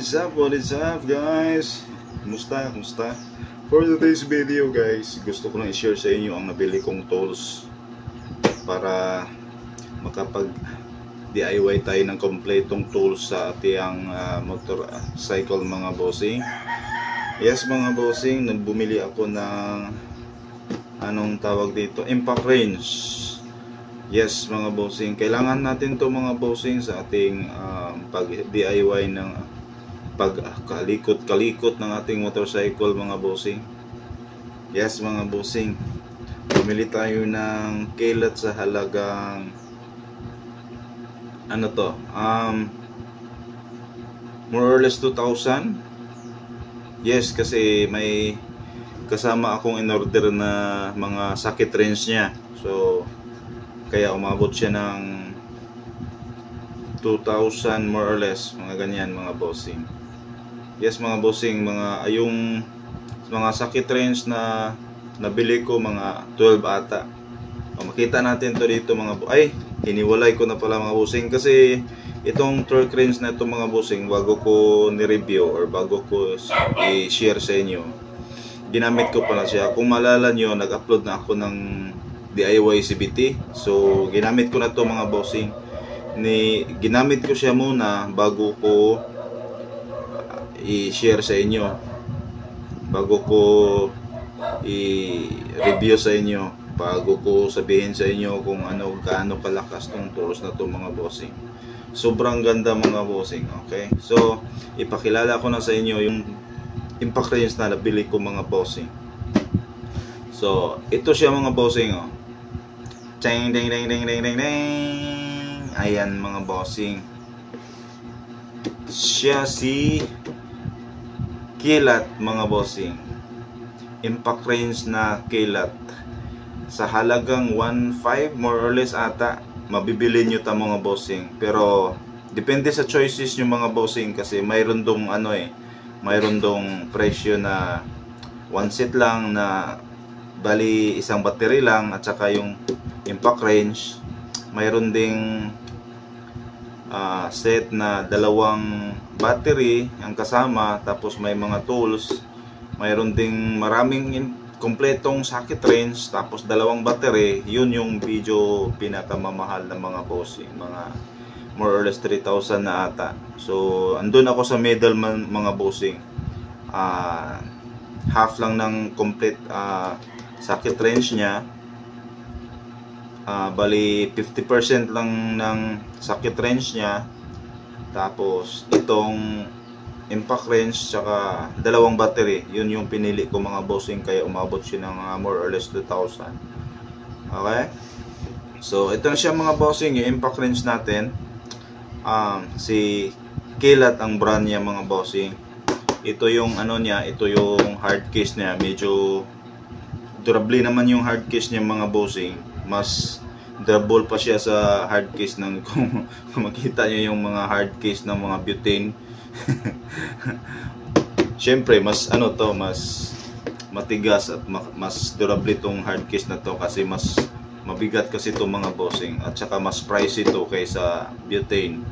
What is up guys? Kumusta? For today's video guys, gusto ko lang i-share sa inyo ang nabili kong tools para makapag DIY tayo ng kompletong tools sa ating motorcycle mga bossing. Yes mga bossing, bumili ako ng anong tawag dito, impact wrench. Yes mga bossing, kailangan natin to mga bossing sa ating pag DIY ng pagkalikot-kalikot ng ating motorcycle mga bossing. Yes mga bossing, bumili tayo ng kilat sa halagang ano to, more or less 2,000. Yes, kasi may kasama akong in-order na mga socket wrench niya. So kaya umabot siya ng 2,000 more or less, mga ganyan mga bossing. Yes mga bossing, yung mga socket wrench na nabili ko mga 12 ata. Makita natin to dito mga hiniwalay ko na pala mga bossing, kasi itong torque wrench na ito mga bossing, bago ko ni-review or bago ko i-share sa inyo, ginamit ko pala siya. Kung maalala nyo, nag-upload na ako ng DIY CVT. So ginamit ko na to mga bossing. Ginamit ko siya muna bago ko i-share sa inyo, bago ko i-review sa inyo, bago ko sabihin sa inyo kung gaano kalakas tong tools na to mga bossing. Sobrang ganda mga bossing. Okay, so ipakilala ko na sa inyo yung impact wrench na nabili ko mga bossing. So ito siya mga bossing, Ding ding ding ding ding ding ding. Ayan mga bossing, siya si kilat mga bossing, impact wrench na kilat sa halagang 1,500 more or less ata. Mabibili nyo ta mga bossing, pero depende sa choices nyo mga bossing, kasi mayroon dong mayroon dong presyo na one set lang, na bali isang battery lang, at saka yung impact wrench mayroon ding set na dalawang battery ang kasama, tapos may mga tools, mayroon ding maraming kompletong socket wrench, tapos dalawang battery. Yun yung video pinakamamahal na mga bossing, mga more or less 3,000 na ata. So andun ako sa middle mga bossing, half lang ng complete socket wrench niya. Bali 50% lang ng socket wrench niya, tapos itong impact wrench tsaka dalawang battery, yun yung pinili ko mga bossing, kaya umabot siya ng more or less 2,000. Okay, so ito na siya mga bossing, yung impact wrench natin. Si Kilat ang brand niya mga bossing. Ito yung niya, ito yung hard case niya. Medyo durable naman yung hard case niya mga bossing. Mas durable pa siya sa hard case ng kung makita niyo yung mga hard case ng mga butane. Siyempre mas mas matigas at mas durable tong hard case na to, kasi mas mabigat kasi to mga bossing, at saka mas pricey to kaysa butane.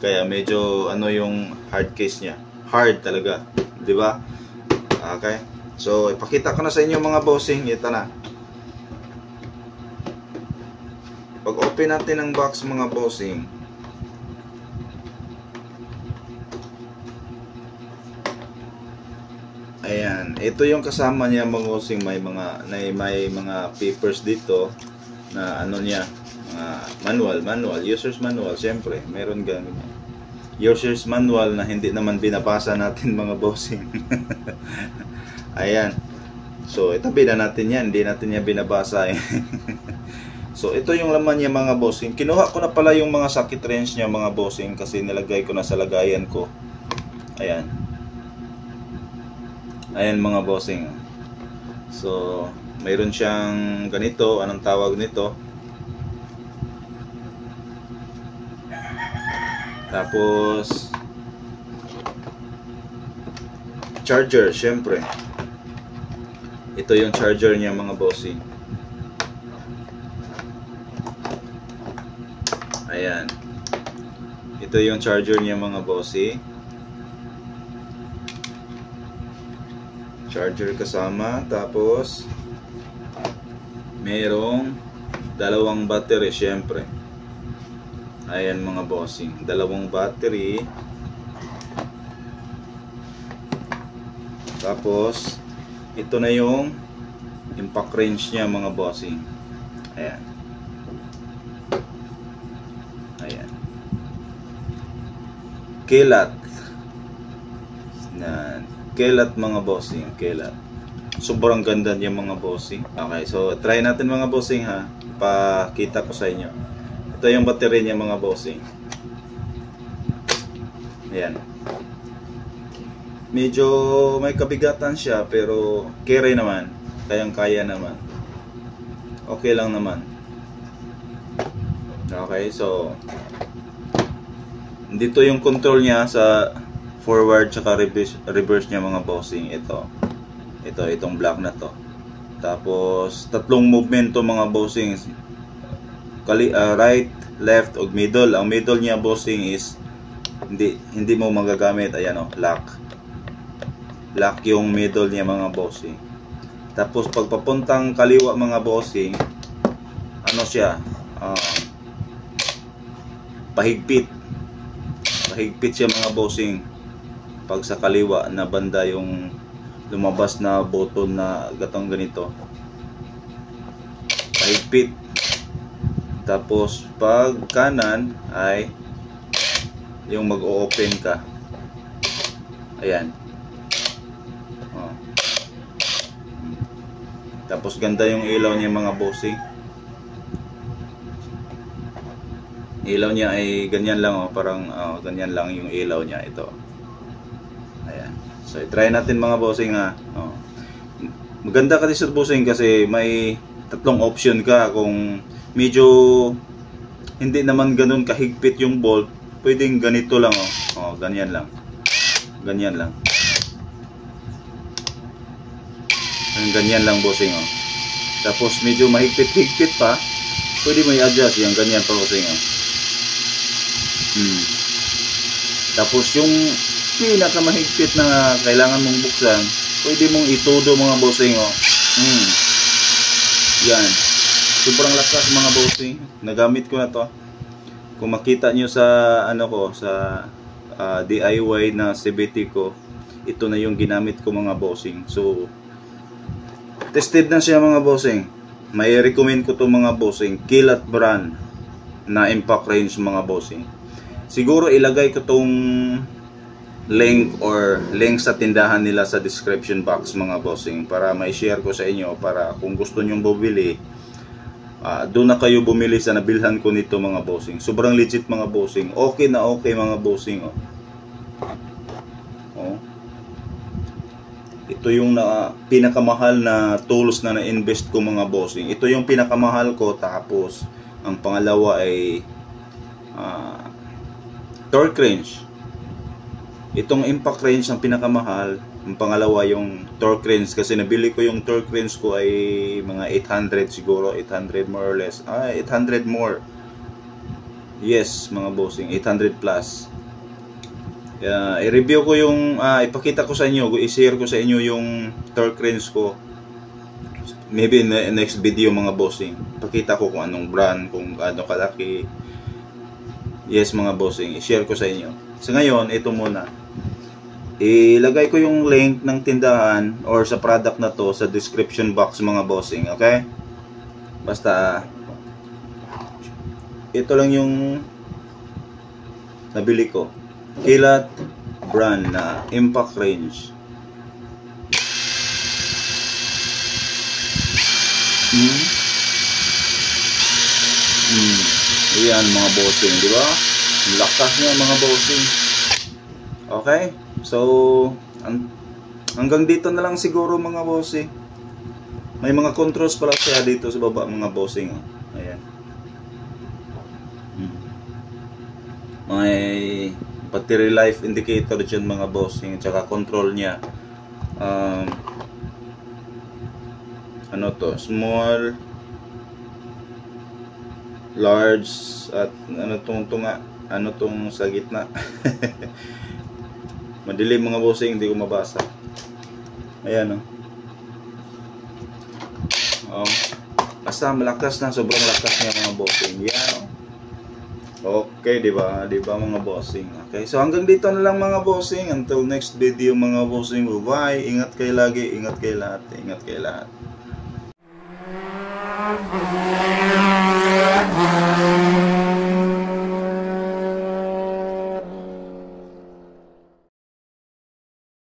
kaya medyo yung hard case niya, hard talaga, di ba? Okay, so ipakita ko na sa inyo mga bossing. Ito na, pag open natin ang box mga bossing, ayan, ito yung kasama niya mga bossing. May mga papers dito na niya, manual, user's manual. Siyempre meron ganyan, user's manual na hindi naman binabasa natin mga bossing. Ayan, so itabi na natin yan, hindi natin yan binabasa So ito yung laman niya mga bossing. Kinuha ko na pala yung mga socket wrench niya mga bossing, kasi nilagay ko na sa lagayan ko. Ayan mga bossing. So mayroon siyang ganito, anong tawag nito, tapos charger. Syempre ito yung charger niya mga bossing. Ayan, ito yung charger niya mga bossy. charger kasama, tapos merong dalawang battery syempre. Ayan mga bossing, dalawang battery. Tapos ito na yung impact range niya mga bossing. Ayan. Ayan. Kilat. Kilat mga bossing, kilat. Sobrang ganda niya mga bossing. Okay, so try natin mga bossing ha. Pakita ko sa inyo. Ito yung battery niya mga bossing. Ayan. Medyo may kabigatan siya pero carry naman. Kayang-kaya naman. Okay lang naman. Okay, so dito yung control niya sa forward tsaka reverse niya mga bossing. Itong black na to. Tapos tatlong movement to mga bossing. Right, left, o middle. Ang middle niya bossing is hindi mo magagamit. Ayan lock. Lock yung middle niya mga bossing. Tapos pagpapuntang kaliwa mga bossing, ano siya? Pahigpit. Pahigpit siya mga bossing. Pag sa kaliwa na banda yung lumabas na button na gatong ganito, pahigpit. Tapos pag kanan ay yung mag-o-open ka. Ayan. Tapos ganda yung ilaw niya mga bossing. Ilaw niya ay ganyan lang parang ganyan lang yung ilaw niya ito. Ayan. So i-try natin mga bossing ha. Maganda kasi sa bossing kasi may tatlong option ka. Kung medyo hindi naman ganun kahigpit yung bolt, pwedeng ganito lang ganyan lang. Ganyan lang. Ganyan lang bossing Tapos medyo mahigpit-higpit pa, pwede mo i-adjust yung ganyan pa bossing Tapos yung pinakamahigpit na kailangan mong buksan, pwede mong itudo mga bossing Yan. Sobrang lakas mga bossing. Nagamit ko na to. Kung makita nyo sa sa DIY na CVT ko, ito na yung ginamit ko mga bossing. So tested na siya mga bossing. May recommend ko to mga bossing. Kilat brand na impact range mga bossing. Siguro ilagay ko tong link sa tindahan nila sa description box mga bossing para may share ko sa inyo, para kung gusto nyong bumili, doon na kayo bumili sa nabilhan ko nito mga bossing. Sobrang legit mga bossing. Okay na okay mga bossing Ito yung pinakamahal na tools na na-invest ko mga bossing. Ito yung pinakamahal ko. Tapos ang pangalawa ay torque wrench. Itong impact wrench ang pinakamahal. Ang pangalawa yung torque wrench, kasi nabili ko yung torque wrench ko ay mga 800 siguro, 800 more or less. 800 more. Yes mga bossing, 800 plus. I-review ko yung ipakita ko sa inyo, i-share ko sa inyo yung torque wrench ko. Maybe in the next video mga bossing. Pakita ko kung anong brand, kung ano kalaki. Yes mga bossing, i-share ko sa inyo. So ngayon, ito muna. Ilagay ko yung link ng tindahan or sa product na to sa description box mga bossing, okay? Basta ito lang yung nabili ko. Kilat brand na impact range. Ayan mga bossing, di ba? Lakas niya mga bossing. Okay? So hanggang dito na lang siguro mga bossing. May mga controls pala siya dito sa baba mga bossing. Ayan. May battery life indicator dyan mga bossing, tsaka control niya. Ano to? Small, large, at ano tong sa gitna. Madilim mga bossing, hindi ko mabasa. Ayan, oh. Oh. Basta malakas na, sobrang lakas niya mga bossing. Yan, oh. Okay, di ba? Di ba mga bossing? Okay, so hanggang dito na lang mga bossing. Until next video mga bossing. Bye-bye. Ingat kayo lagi. Ingat kayo lahat. Ingat kayo lahat.